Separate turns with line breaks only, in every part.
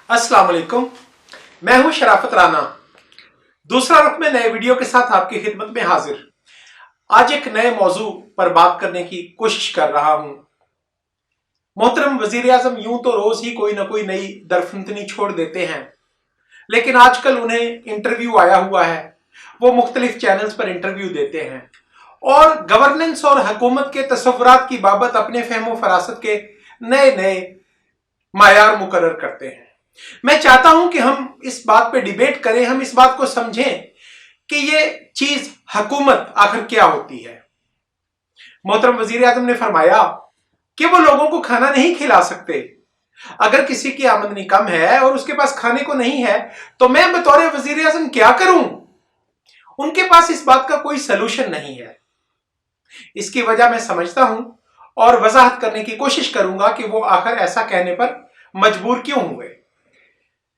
अस्सलाम वालेकुम। मैं हूं शराफत राना। दूसरा रुख में नए वीडियो के साथ आपकी खिदमत में हाजिर। आज एक नए मौजू पर बात करने की कोशिश कर रहा हूं। मोहतरम वजीर आजम यूं तो रोज ही कोई ना कोई नई दरफिंतनी छोड़ देते हैं, लेकिन आजकल उन्हें इंटरव्यू आया हुआ है। वो मुख्तलिफ चैनल्स पर इंटरव्यू देते हैं और गवर्नेंस और हुकूमत के तसव्वुरात की बाबत अपने फहमो फरासत के नए नए मायार मुकर्रर करते हैं। मैं चाहता हूं कि हम इस बात पे डिबेट करें, हम इस बात को समझें कि ये चीज हुकूमत आखिर क्या होती है। मोहतरम वजीर आजम ने फरमाया कि वो लोगों को खाना नहीं खिला सकते। अगर किसी की आमदनी कम है और उसके पास खाने को नहीं है तो मैं बतौर वजीर आजम क्या करूं? उनके पास इस बात का कोई सलूशन नहीं है। इसकी वजह मैं समझता हूं और वजाहत करने की कोशिश करूंगा कि वो आखिर ऐसा कहने पर मजबूर क्यों हुए।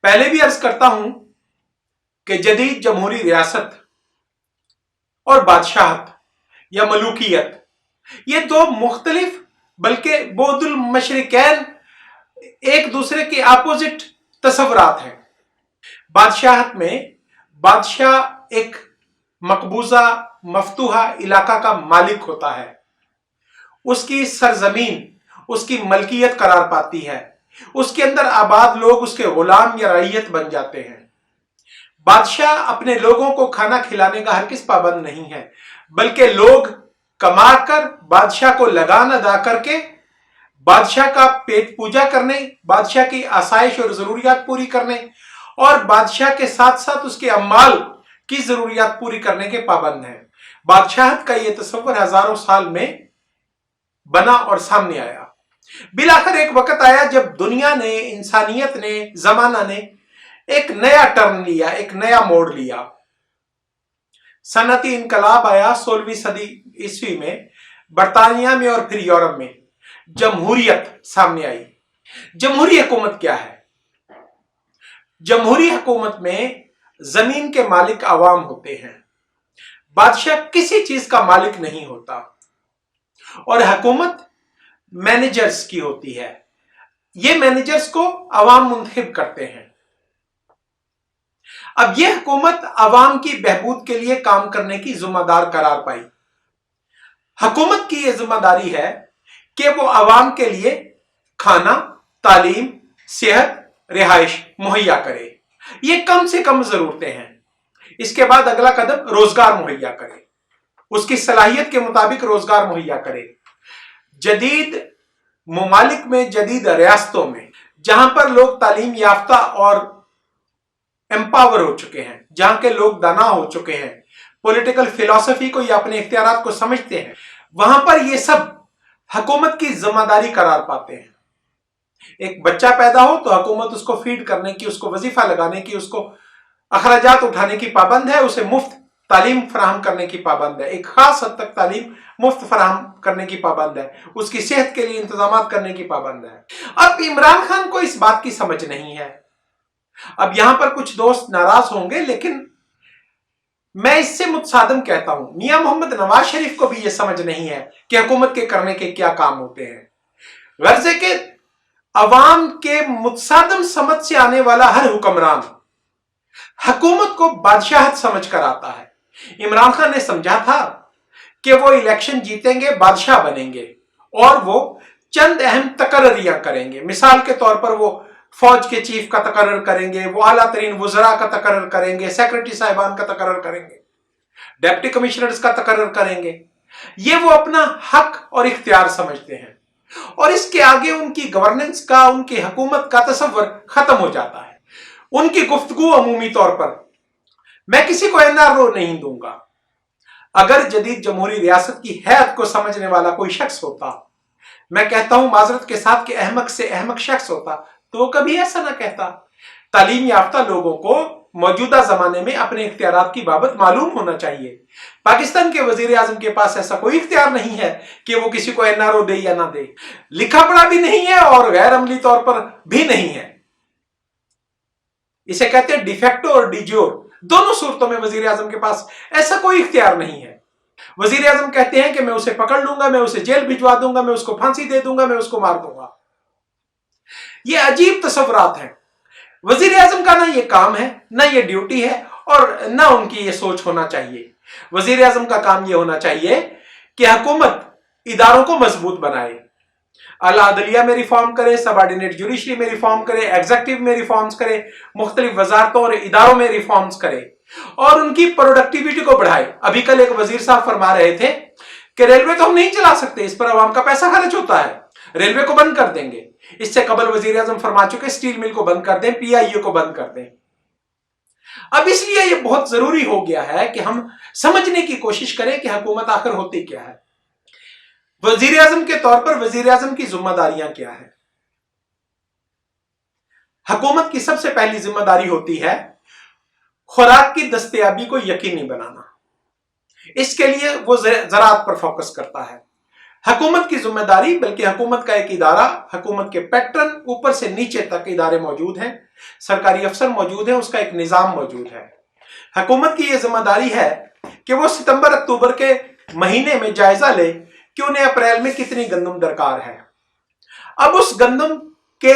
पहले भी अर्ज करता हूं कि जदीद जमहूरी रियासत और बादशाहत या मलूकियत ये दो मुख्तलिफ बल्कि बोदुल मशरिकैन एक दूसरे के अपोजिट तसव्वुरात हैं। बादशाहत में बादशाह एक मकबूजा मफतूहा इलाका का मालिक होता है। उसकी सरजमीन उसकी मलकियत करार पाती है। उसके अंदर आबाद लोग उसके गुलाम या रईयत बन जाते हैं। बादशाह अपने लोगों को खाना खिलाने का हरगिज़ पाबंद नहीं है, बल्कि लोग कमाकर बादशाह को लगान अदा करके बादशाह का पेट पूजा करने, बादशाह की आसाइश और जरूरियात पूरी करने और बादशाह के साथ साथ उसके अम्माल की जरूरियात पूरी करने के पाबंद हैं। बादशाहत का यह तसव्वुर हजारों साल में बना और सामने आया। बिलाखिर एक वक्त आया जब दुनिया ने, इंसानियत ने, जमाना ने एक नया टर्न लिया, एक नया मोड़ लिया। सनती इनकलाब आया 16वीं सदी ईस्वी में बरतानिया में और फिर यूरोप में जमहूरियत सामने आई। जमहूरी हुकूमत क्या है? जमहूरी हुकूमत में जमीन के मालिक अवाम होते हैं। बादशाह किसी चीज का मालिक नहीं होता और हुकूमत मैनेजर्स की होती है। ये मैनेजर्स को अवाम मुंतखब करते हैं। अब यह हुकूमत अवाम की बहबूद के लिए काम करने की जिम्मेदार करार पाई। हुकूमत की यह जिम्मेदारी है कि वो अवाम के लिए खाना, तालीम, सेहत, रिहाइश मुहैया करे। ये कम से कम जरूरतें हैं। इसके बाद अगला कदम रोजगार मुहैया करे, उसकी सलाहियत के मुताबिक रोजगार मुहैया करे। जदीद मुमालिक में, जदीद रियासतों में जहां पर लोग तालीम याफ्ता और एम्पावर हो चुके हैं, जहां के लोग दाना हो चुके हैं, पॉलिटिकल फिलॉसफी को या अपने इख्तियारात को समझते हैं, वहां पर ये सब हुकूमत की जिम्मेदारी करार पाते हैं। एक बच्चा पैदा हो तो हुकूमत उसको फीड करने की, उसको वजीफा लगाने की, उसको अखराजात उठाने की पाबंद है, उसे मुफ्त तालीम फराहम करने की पाबंद है, एक खास हद तक तालीम मुफ्त फराहम करने की पाबंद है, उसकी सेहत के लिए इंतजाम करने की पाबंद है। अब इमरान खान को इस बात की समझ नहीं है। अब यहां पर कुछ दोस्त नाराज होंगे, लेकिन मैं इससे मुतसादम कहता हूं, मियां मोहम्मद नवाज शरीफ को भी यह समझ नहीं है कि हुकूमत के करने के क्या काम होते हैं। गर्जे के अवाम के मुतसादम समझ से आने वाला हर हुक्मरान हुकूमत को बादशाहत समझ कर आता है। इमरान खान ने समझा था कि वो इलेक्शन जीतेंगे, बादशाह बनेंगे और वो चंद अहम तकर्रियां करेंगे। मिसाल के तौर पर वो फौज के चीफ का तकर्रर करेंगे, वो आला तरीन वज़रा का तकर्रर करेंगे, सेक्रेटरी साहिबान का तकर्रर करेंगे, डिप्टी कमिश्नर्स का तकर्रर करेंगे। ये वो अपना हक और इख्तियार समझते हैं और इसके आगे उनकी गवर्नेंस का, उनकी हुकूमत का तसव्वुर खत्म हो जाता है। उनकी गुफ्तगू अमूमी तौर पर, मैं किसी को एनआरओ नहीं दूंगा। अगर जदीद जमहूरी रियासत की हैत को समझने वाला कोई शख्स होता, मैं कहता हूं माजरत के साथ कि अहमक से अहमक शख्स होता, तो वो कभी ऐसा ना कहता। तालीम याफ्ता लोगों को मौजूदा जमाने में अपने इख्तियारात की बाबत मालूम होना चाहिए। पाकिस्तान के वजीर आजम के पास ऐसा कोई इख्तियार नहीं है कि वो किसी को एनआरओ दे या ना दे। लिखा पढ़ा भी नहीं है और गैर अमली तौर पर भी नहीं है। इसे कहते हैं डिफेक्टो और डिजोर। दोनों सूरतों में वजीर आजम के पास ऐसा कोई इख्तियार नहीं है। वजीर आजम कहते हैं कि मैं उसे पकड़ लूंगा, मैं उसे जेल भिजवा दूंगा, मैं उसको फांसी दे दूंगा, मैं उसको मार दूंगा। ये अजीब तस्वुरात हैं। वजीर आजम का ना ये काम है, ना ये ड्यूटी है, और ना उनकी ये सोच होना चाहिए। वजीर आजम का काम ये होना चाहिए कि हुकूमत इदारों को मजबूत बनाए, आला अदलिया में रिफॉर्म करे, सबऑर्डिनेट जुडिशरी में रिफॉर्म करे, एग्जीक्यूटिव में रिफॉर्म्स करे, मुख्तलिफ वजारतों और इदारों में रिफॉर्म्स करे और उनकी प्रोडक्टिविटी को बढ़ाए। अभी कल एक वजीर साहब फरमा रहे थे कि रेलवे तो हम नहीं चला सकते, इस पर अवाम का पैसा खर्च होता है, रेलवे को बंद कर देंगे। इससे कबल वजीर आजम फरमा चुके स्टील मिल को बंद कर दें, पीआईयू को बंद कर दें। अब इसलिए यह बहुत जरूरी हो गया है कि हम समझने की कोशिश करें कि हुकूमत आखिर होती क्या है, वजीर आजम के तौर पर वजीर आजम की जिम्मेदारियां क्या है। हुकूमत की सबसे पहली जिम्मेदारी होती है खुराक की दस्तयाबी को यकीनी बनाना। इसके लिए वो ज़राअत पर फोकस करता है। हुकूमत की जिम्मेदारी, बल्कि हुकूमत का एक इदारा, हुकूमत के पैटर्न ऊपर से नीचे तक इदारे मौजूद हैं, सरकारी अफसर मौजूद हैं, उसका एक निजाम मौजूद है। हुकूमत की यह जिम्मेदारी है कि वो सितंबर अक्टूबर के महीने में जायजा ले कि उन्हें अप्रैल में कितनी गंदम दरकार है। अब उस गंदम के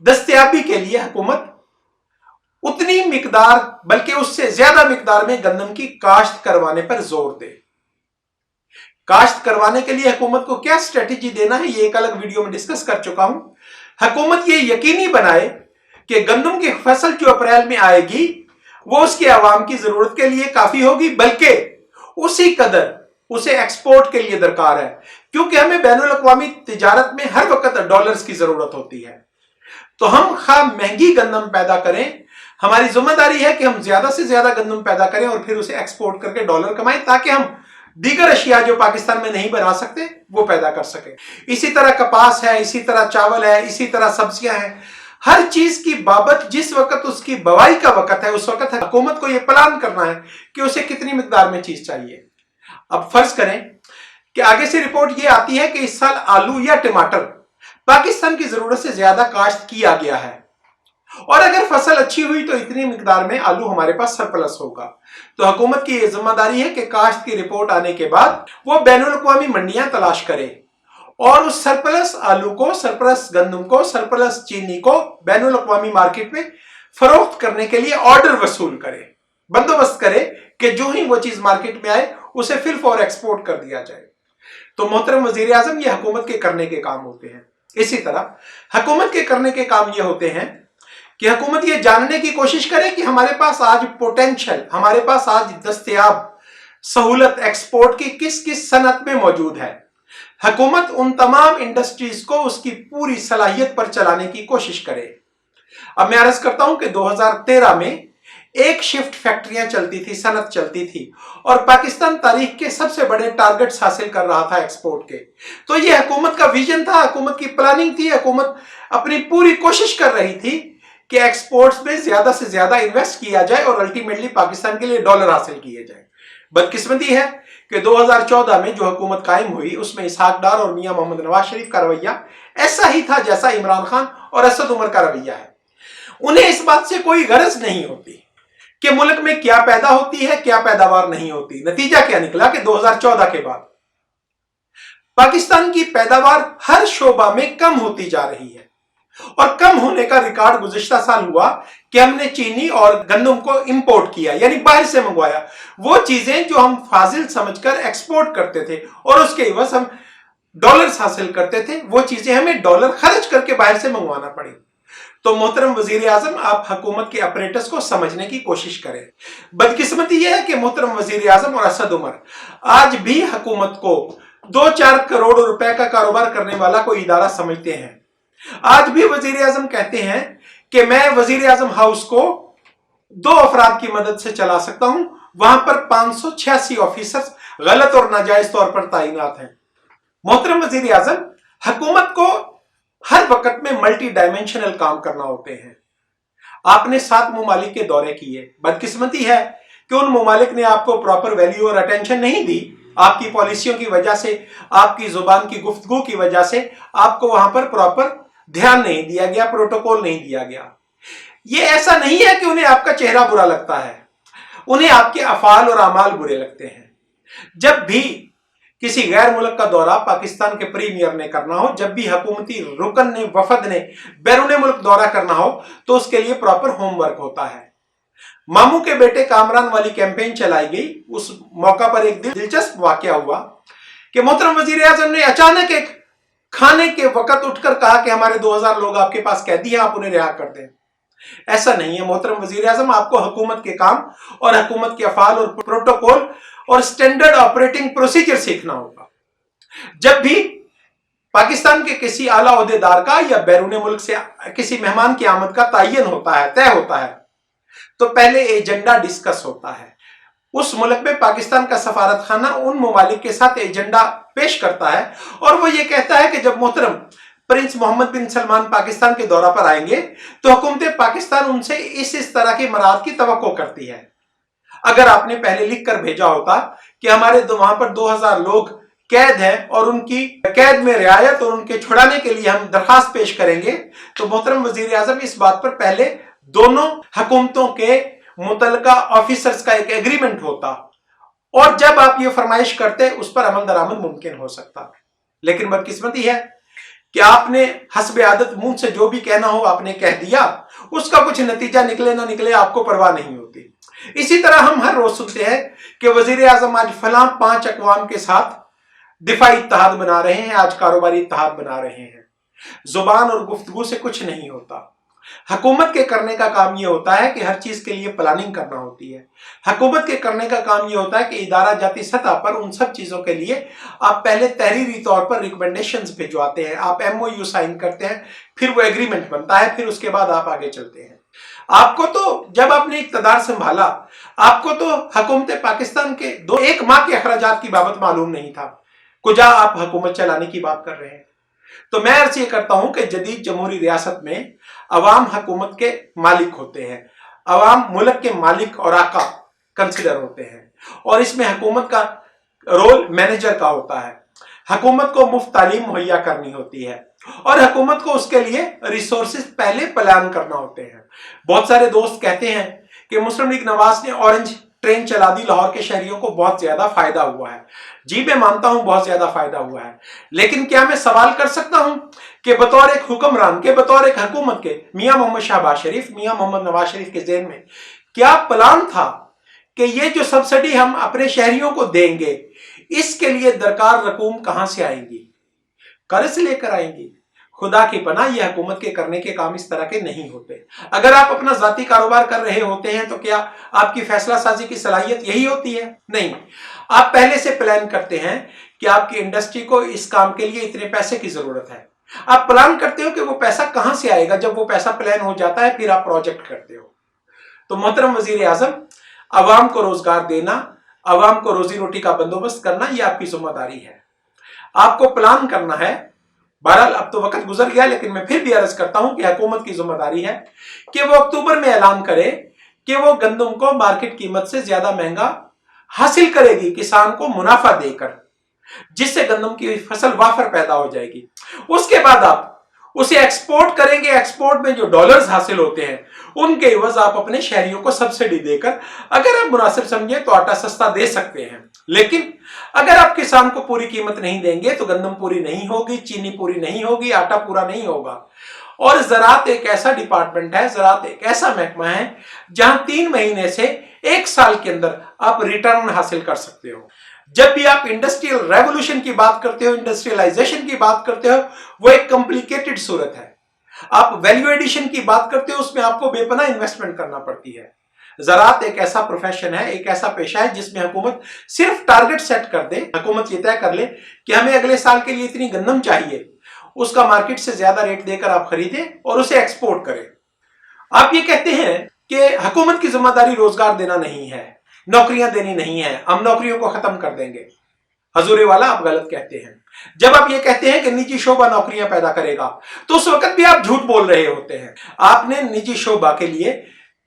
दस्तयाबी के लिए हुकूमत उतनी मिकदार, बल्कि उससे ज्यादा मिकदार में गंदम की काश्त करवाने पर जोर दे। काश्त करवाने के लिए हुकूमत को क्या स्ट्रेटेजी देना है, ये एक अलग वीडियो में डिस्कस कर चुका हूं। हुकूमत ये यकीनी बनाए कि गंदम की फसल जो अप्रैल में आएगी वो उसके अवाम की जरूरत के लिए काफी होगी, बल्कि उसी कदर उसे एक्सपोर्ट के लिए दरकार है, क्योंकि हमें बैनुल अक़वामी तिजारत में हर वक्त डॉलर्स की जरूरत होती है। तो हम खा महंगी गंदम पैदा करें, हमारी जिम्मेदारी है कि हम ज्यादा से ज्यादा गंदम पैदा करें और फिर उसे एक्सपोर्ट करके डॉलर कमाएं, ताकि हम दीगर अशिया जो पाकिस्तान में नहीं बना सकते वो पैदा कर सके। इसी तरह कपास है, इसी तरह चावल है, इसी तरह सब्जियां हैं। हर चीज की बाबत जिस वक्त उसकी बवाई का वक्त है, उस वक्त हुकूमत को यह प्लान करना है कि उसे कितनी मिकदार में चीज चाहिए। अब फर्ज करें कि आगे से रिपोर्ट यह आती है कि इस साल आलू या टमाटर पाकिस्तान की जरूरत से ज्यादा काश्त किया गया है, और अगर फसल अच्छी हुई तो इतनी मिकदार में आलू हमारे पास सरप्लस होगा। तो हुकूमत की यह जिम्मेदारी है कि काश्त की रिपोर्ट आने के बाद वो बैनुल अक़वामी मंडियां तलाश करे और उस सरप्लस आलू को, सरप्लस गंदम को, सरप्लस चीनी को बैनुल अक़वामी मार्केट में फरोख्त करने के लिए ऑर्डर वसूल करे, बंदोबस्त करे कि जो ही वो चीज मार्केट में आए उसे फिल फॉर एक्सपोर्ट कर दिया जाए। तो मोहतरम वजीर आजम, ये हुकूमत के करने के काम होते हैं। इसी तरह हुकूमत के करने के काम ये होते हैं कि हुकूमत ये जानने की कोशिश करे कि हमारे पास आज पोटेंशियल, हमारे पास आज दस्तयाब सहूलत एक्सपोर्ट की किस किस सनत में मौजूद है। हुकूमत उन तमाम इंडस्ट्रीज को उसकी पूरी सलाहियत पर चलाने की कोशिश करे। अब मैं अर्ज करता हूं कि 2013 में एक शिफ्ट फैक्ट्रियां चलती थी, सनत चलती थी, और पाकिस्तान तारीख के सबसे बड़े टारगेट्स हासिल कर रहा था एक्सपोर्ट के। तो यह हुकूमत का विजन था, हुकूमत की प्लानिंग थी, हुकूमत अपनी पूरी कोशिश कर रही थी कि एक्सपोर्ट्स में ज्यादा से ज्यादा इन्वेस्ट किया जाए और अल्टीमेटली पाकिस्तान के लिए डॉलर हासिल किए जाए। बदकिस्मती है कि 2014 में जो हुकूमत कायम हुई उसमें इसहाक डार और मियां मोहम्मद नवाज शरीफ का रवैया ऐसा ही था जैसा इमरान खान और असद उमर का रवैया है। उन्हें इस बात से कोई गरज नहीं होती कि मुल्क में क्या पैदा होती है, क्या पैदावार नहीं होती। नतीजा क्या निकला कि 2014 के बाद पाकिस्तान की पैदावार हर शोबा में कम होती जा रही है, और कम होने का रिकॉर्ड गुज़िश्ता साल हुआ कि हमने चीनी और गंदम को इंपोर्ट किया, यानी बाहर से मंगवाया। वो चीजें जो हम फाजिल समझकर एक्सपोर्ट करते थे और उसके एवज हम डॉलर्स हासिल करते थे, वो चीजें हमें डॉलर खर्च करके बाहर से मंगवाना पड़ी। तो मोहतरम वजीर आजम, आप हुकूमत के अपरेटस को समझने की कोशिश करें। बदकिस्मती यह है कि मोहतरम वजीर आजम और असद उमर आज भी हुकूमत को 2-4 करोड़ रुपए का कारोबार करने वाला कोई इदारा समझते हैं। आज भी वजीर आजम कहते हैं कि मैं वजीर आजम हाउस को 2 अफराद की मदद से चला सकता हूं, वहां पर 586 ऑफिसर्स गलत और नाजायज तौर पर तैनात हैं। मोहतरम वजीर आजम, हुकूमत को हर वक्त में मल्टी डायमेंशनल काम करना होते हैं। आपने 7 ममालिक के दौरे किए। बदकिस्मती है कि उन ममालिक ने आपको प्रॉपर वैल्यू और अटेंशन नहीं दी। आपकी पॉलिसियों की वजह से, आपकी जुबान की गुफ्तगू की वजह से आपको वहां पर प्रॉपर ध्यान नहीं दिया गया, प्रोटोकॉल नहीं दिया गया। ये ऐसा नहीं है कि उन्हें आपका चेहरा बुरा लगता है, उन्हें आपके अफाल और अमाल बुरे लगते हैं। जब भी किसी गैर मुल्क का दौरा पाकिस्तान के प्रीमियर ने करना हो, जब भी हुकूमती रुकन ने, वफद ने बैरून मुल्क दौरा करना हो, तो उसके लिए प्रॉपर होमवर्क होता है। मामू के बेटे कामरान वाली कैंपेन चलाई गई। उस मौका पर एक दिलचस्प वाकया हुआ कि मोहतरम वजीर आजम ने अचानक एक खाने के वक्त उठकर कहा कि हमारे 2000 लोग आपके पास कैदी हैं, आप उन्हें रिहा कर दें। ऐसा नहीं है मोहतरम वजीर आजम, आपको हुकूमत के काम और हुकूमत के अफाल और प्रोटोकॉल और स्टैंडर्ड ऑपरेटिंग प्रोसीजर सीखना होगा। जब भी पाकिस्तान के किसी आला ओहदेदार का या बैरून मुल्क से किसी मेहमान की आमद का तय होता है, तो पहले एजेंडा डिस्कस होता है। उस मुल्क में पाकिस्तान का सफारत खाना उन ममालिक के साथ एजेंडा पेश करता है और वो ये कहता है कि जब मोहतरम प्रिंस मोहम्मद बिन सलमान पाकिस्तान के दौरा पर आएंगे तो हुकूमत पाकिस्तान उनसे इस तरह की मराद की तवक्को करती है। अगर आपने पहले लिख कर भेजा होता कि हमारे वहां पर 2000 लोग कैद हैं और उनकी कैद में रियायत और उनके छुड़ाने के लिए हम दरखास्त पेश करेंगे, तो मोहतरम वजीर आजम इस बात पर पहले दोनों हुकूमतों के मुतलका ऑफिसर्स का एक एग्रीमेंट होता और जब आप ये फरमाइश करते उस पर अमल दरामद मुमकिन हो सकता। लेकिन बदकिस्मती है कि आपने हस्बे आदत मुंह से जो भी कहना हो आपने कह दिया, उसका कुछ नतीजा निकले ना निकले आपको परवाह नहीं होती। इसी तरह हम हर रोज सुनते हैं कि वजीर आजम आज फलां 5 अक़वाम के साथ दिफाई इत्तेहाद बना रहे हैं, आज कारोबारी इत्तेहाद बना रहे हैं। जुबान और गुफ्तगू से कुछ नहीं होता। हुकूमत के करने का काम यह होता है कि हर चीज के लिए प्लानिंग करना होती है। हुकूमत के करने का काम यह होता है कि इदारा जाती सतह पर उन सब चीजों के लिए आप पहले तहरीरी तौर पर रिकमेंडेशंस भिजवाते हैं, आप MOU साइन करते हैं, फिर वो एग्रीमेंट बनता है, फिर उसके बाद आप आगे चलते हैं। आपको तो जब आपने इक़्तिदार संभाला, आपको तो हुकूमत पाकिस्तान के 1 माह के अखराजात की बाबत मालूम नहीं था, कुजा आप हुकूमत चलाने की बात कर रहे हैं। तो मैं अर्ज ये करता हूं कि जदीद जमहूरी रियासत में अवाम हुकूमत के मालिक होते हैं, अवाम मुल्क के मालिक और आका कंसिडर होते हैं और इसमें हुकूमत का रोल मैनेजर का होता है। हुकूमत को मुफ्त तालीम मुहैया करनी होती है और हुकूमत को उसके लिए रिसोर्सेज पहले प्लान करना होते हैं। बहुत सारे दोस्त कहते हैं कि मुस्लिम लीग नवाज ने ऑरेंज ट्रेन चला दी, लाहौर के शहरियों को बहुत ज्यादा फायदा हुआ है। जी मैं मानता हूं बहुत ज्यादा फायदा हुआ है, लेकिन क्या मैं सवाल कर सकता हूं कि बतौर एक हुक्मरान के, बतौर एक हुकूमत के, मियां मोहम्मद शहबाज शरीफ, मियां मोहम्मद नवाज शरीफ के ज़हन में क्या प्लान था कि ये जो सब्सिडी हम अपने शहरियों को देंगे इसके लिए दरकार रकूम कहां से आएंगी? कर्ज लेकर आएंगी? खुदा की पनाह, यह हुकूमत के करने के काम इस तरह के नहीं होते। अगर आप अपना जाती कारोबार कर रहे होते हैं तो क्या आपकी फैसला साजी की सलाहियत यही होती है? नहीं, आप पहले से प्लान करते हैं कि आपकी इंडस्ट्री को इस काम के लिए इतने पैसे की जरूरत है। आप प्लान करते हो कि वो पैसा कहां से आएगा। जब वो पैसा प्लान हो जाता है फिर आप प्रोजेक्ट करते हो। तो मोहतरम वजीर आजम, अवाम को रोजगार देना, अवाम को रोजी रोटी का बंदोबस्त करना, यह आपकी जिम्मेदारी है। आपको प्लान करना है। बहरहाल अब तो वक्त गुजर गया, लेकिन मैं फिर भी अर्ज करता हूं कि हुकूमत की जिम्मेदारी है कि वो अक्टूबर में ऐलान करे कि वो गंदम को मार्केट कीमत से ज्यादा महंगा हासिल करेगी किसान को मुनाफा देकर, जिससे गंदम की फसल वाफर पैदा हो जाएगी। उसके बाद आप उसे एक्सपोर्ट करेंगे। एक्सपोर्ट में जो डॉलर्स हासिल होते हैं उनके एवज आप अपने शहरियों को सब्सिडी देकर, अगर आप मुनासिब समझे तो आटा सस्ता दे सकते हैं। लेकिन अगर आप किसान को पूरी कीमत नहीं देंगे तो गंदम पूरी नहीं होगी, चीनी पूरी नहीं होगी, आटा पूरा नहीं होगा। और ज़राअत एक ऐसा डिपार्टमेंट है, ज़राअत एक ऐसा महकमा है जहां 3 महीने से 1 साल के अंदर आप रिटर्न हासिल कर सकते हो। जब भी आप इंडस्ट्रियल रेवोल्यूशन की बात करते हो, इंडस्ट्रियलाइजेशन की बात करते हो, वो एक कॉम्प्लिकेटेड सूरत है। आप वैल्यू एडिशन की बात करते हो, उसमें आपको बेपनाह इन्वेस्टमेंट करना पड़ती है। ज़राअत एक ऐसा प्रोफेशन है, एक ऐसा पेशा है जिसमें हुकूमत सिर्फ टारगेट सेट कर दे, हुकूमत ये तय कर ले कि हमें अगले साल के लिए इतनी गंदम चाहिए, उसका मार्केट से ज्यादा रेट देकर आप खरीदें और उसे एक्सपोर्ट करें। आप ये कहते हैं कि हुकूमत की जिम्मेदारी रोजगार देना नहीं है, नौकरियां देनी नहीं है, हम नौकरियों को खत्म कर देंगे। हजूरे वाला, आप गलत कहते हैं। जब आप ये कहते हैं कि निजी शोबा नौकरियां पैदा करेगा तो उस वक्त भी आप झूठ बोल रहे होते हैं। आपने निजी शोबा के लिए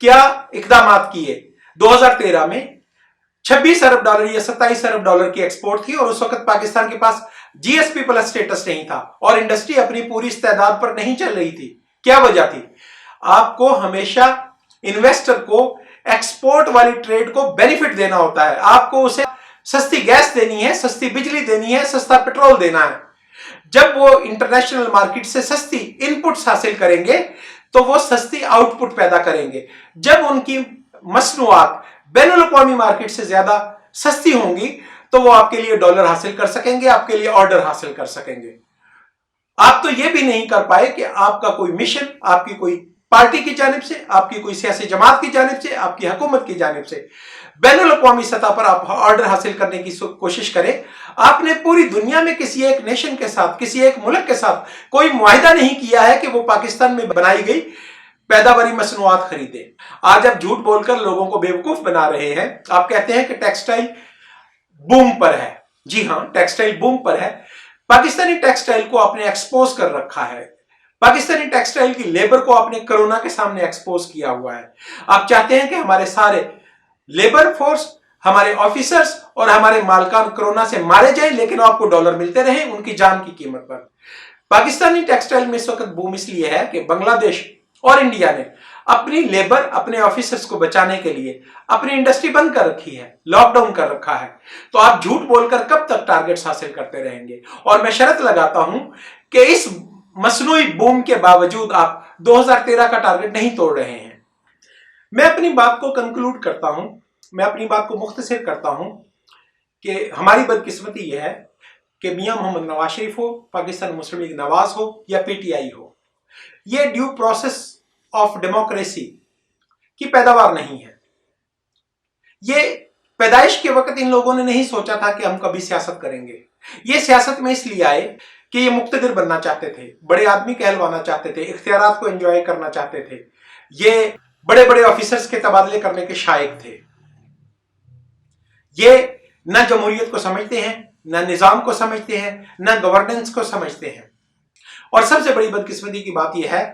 क्या इकदाम किए? 2013 में 26 अरब डॉलर या 27 अरब डॉलर की एक्सपोर्ट थी और उस वक्त पाकिस्तान के पास GSP प्लस स्टेटस नहीं था और इंडस्ट्री अपनी पूरी इस्तेदाद पर नहीं चल रही थी। क्या वजह थी? आपको हमेशा इन्वेस्टर को एक्सपोर्ट वाली ट्रेड को बेनिफिट देना होता है, आपको उसे सस्ती गैस देनी है, सस्ती बिजली देनी है, सस्ता पेट्रोल देना है। जब वो इंटरनेशनल मार्केट से सस्ती इनपुट्स हासिल करेंगे तो वो सस्ती आउटपुट पैदा करेंगे। जब उनकी मसनूआत बैनुल अक़वामी मार्केट से ज्यादा सस्ती होंगी तो वो आपके लिए डॉलर हासिल कर सकेंगे, आपके लिए ऑर्डर हासिल कर सकेंगे। आप तो ये भी नहीं कर पाए कि आपका कोई मिशन, आपकी कोई पार्टी की जानिब से, आपकी कोई सियासी जमात की जानिब से, आपकी हुकूमत की जानिब से बैनुल अक़वामी सतह पर आप ऑर्डर हासिल करने की कोशिश करें। आपने पूरी दुनिया में किसी एक नेशन के साथ, किसी एक मुल्क के साथ कोई मुआहिदा नहीं किया है कि वो पाकिस्तान में बनाई गई पैदावारी मसनूआत खरीदे। आज आप झूठ बोलकर लोगों को बेवकूफ बना रहे हैं। आप कहते हैं कि टेक्सटाइल बूम पर है। जी हां, टेक्सटाइल बूम पर है। पाकिस्तानी टेक्सटाइल को आपने एक्सपोज कर रखा है। पाकिस्तानी टेक्सटाइल की लेबर को आपने कोरोना के सामने एक्सपोज किया हुआ है। आप चाहते हैं कि हमारे सारे लेबर फोर्स, हमारे ऑफिसर्स और हमारे मालकान कोरोना से मारे जाएं, लेकिन आपको डॉलर मिलते रहें उनकी जान की कीमत पर। पाकिस्तानी टेक्सटाइल में इस वक्त बूम इसलिए है कि बांग्लादेश और इंडिया ने अपनी लेबर, अपने ऑफिसर्स को बचाने के लिए अपनी इंडस्ट्री बंद कर रखी है, लॉकडाउन कर रखा है। तो आप झूठ बोलकर कब तक टारगेट्स हासिल करते रहेंगे? और मैं शर्त लगाता हूं कि इस मसनूई बूम के बावजूद आप 2013 का टारगेट नहीं तोड़ रहे हैं। मैं अपनी बात को कंक्लूड करता हूं, मैं अपनी बात को मुख्तसर करता हूं कि हमारी बदकिस्मती यह है कि मियां मोहम्मद नवाज शरीफ हो, पाकिस्तान मुस्लिम लीग नवाज हो या पीटीआई हो, ये ड्यू प्रोसेस ऑफ डेमोक्रेसी की पैदावार नहीं है। ये पैदाइश के वक्त इन लोगों ने नहीं सोचा था कि हम कभी सियासत करेंगे। ये सियासत में इसलिए आए कि ये मुक्तदिर बनना चाहते थे, बड़े आदमी कहलवाना चाहते थे, इख्तियारात को एंजॉय करना चाहते थे, ये बड़े बड़े ऑफिसर्स के तबादले करने के शायक थे। ये न जमहूरियत को समझते हैं, न निजाम को समझते हैं, न गवर्नेंस को समझते हैं। और सबसे बड़ी बदकिस्मती की बात यह है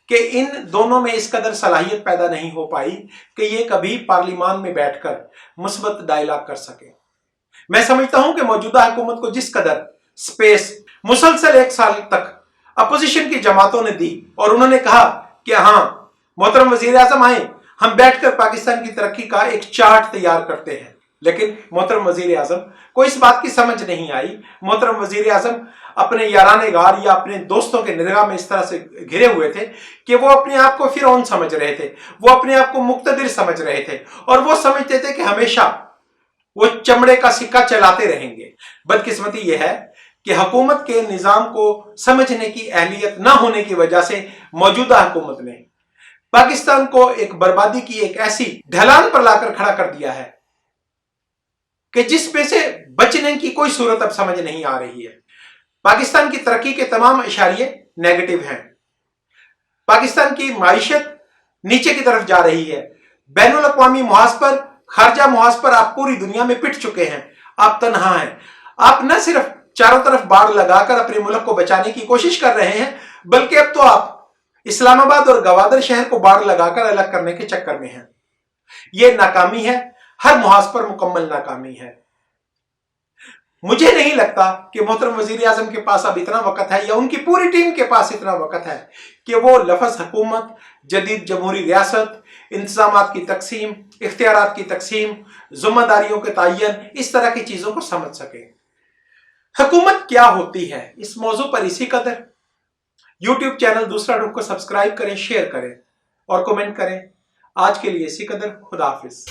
कि इन दोनों में इस कदर सलाहियत पैदा नहीं हो पाई कि ये कभी पार्लियामान में बैठकर मुस्बत डायलॉग कर सके। मैं समझता हूं कि मौजूदा हुकूमत को जिस कदर स्पेस मुसलसल 1 साल तक अपोजिशन की जमातों ने दी और उन्होंने कहा कि हाँ मोहतरम वजीर आजम आए, हम बैठकर पाकिस्तान की तरक्की का एक चार्ट तैयार करते हैं, लेकिन मोहतरम वजीर आजम को इस बात की समझ नहीं आई। मोहतरम वजीर आजम अपने याराने गार या अपने दोस्तों के निगाह में इस तरह से घिरे हुए थे कि वो अपने आप को फिरौन समझ रहे थे, वो अपने आप को मुक्तदिर समझ रहे थे और वो समझते थे कि हमेशा वो चमड़े का सिक्का चलाते रहेंगे। बदकिस्मती यह है कि हुकूमत के निजाम को समझने की अहलियत न होने की वजह से मौजूदा हुकूमत ने पाकिस्तान को एक बर्बादी की एक ऐसी ढलान पर लाकर खड़ा कर दिया है कि जिसमें से बचने की कोई सूरत अब समझ नहीं आ रही है। पाकिस्तान की तरक्की के तमाम इशारे नेगेटिव हैं। पाकिस्तान की माइशत नीचे की तरफ जा रही है। बैनुल अक़वामी मुहाज पर, खारजा मुहाज पर आप पूरी दुनिया में पिट चुके हैं। आप तन्हा हैं। आप न सिर्फ चारों तरफ बाड़ लगाकर अपने मुल्क को बचाने की कोशिश कर रहे हैं, बल्कि अब तो आप इस्लामाबाद और गवादर शहर को बाड़ लगाकर अलग करने के चक्कर में हैं। यह नाकामी है, हर मुहाज पर मुकम्मल नाकामी है। मुझे नहीं लगता कि मोहतरम वजीर आजम के पास अब इतना वक्त है या उनकी पूरी टीम के पास इतना वक्त है कि वो लफ्ज़ हुकूमत, जदीद जमहूरी रियासत, इंतजामात की तकसीम, इख्तियारात की तकसीम, जिम्मेदारियों के तयन, इस तरह की चीज़ों को समझ सके। हुकूमत क्या होती है, इस मौजू पर इसी कदर। यूट्यूब चैनल दूसरा रुख को सब्सक्राइब करें, शेयर करें और कमेंट करें। आज के लिए इसी कदर। खुदा हाफिज।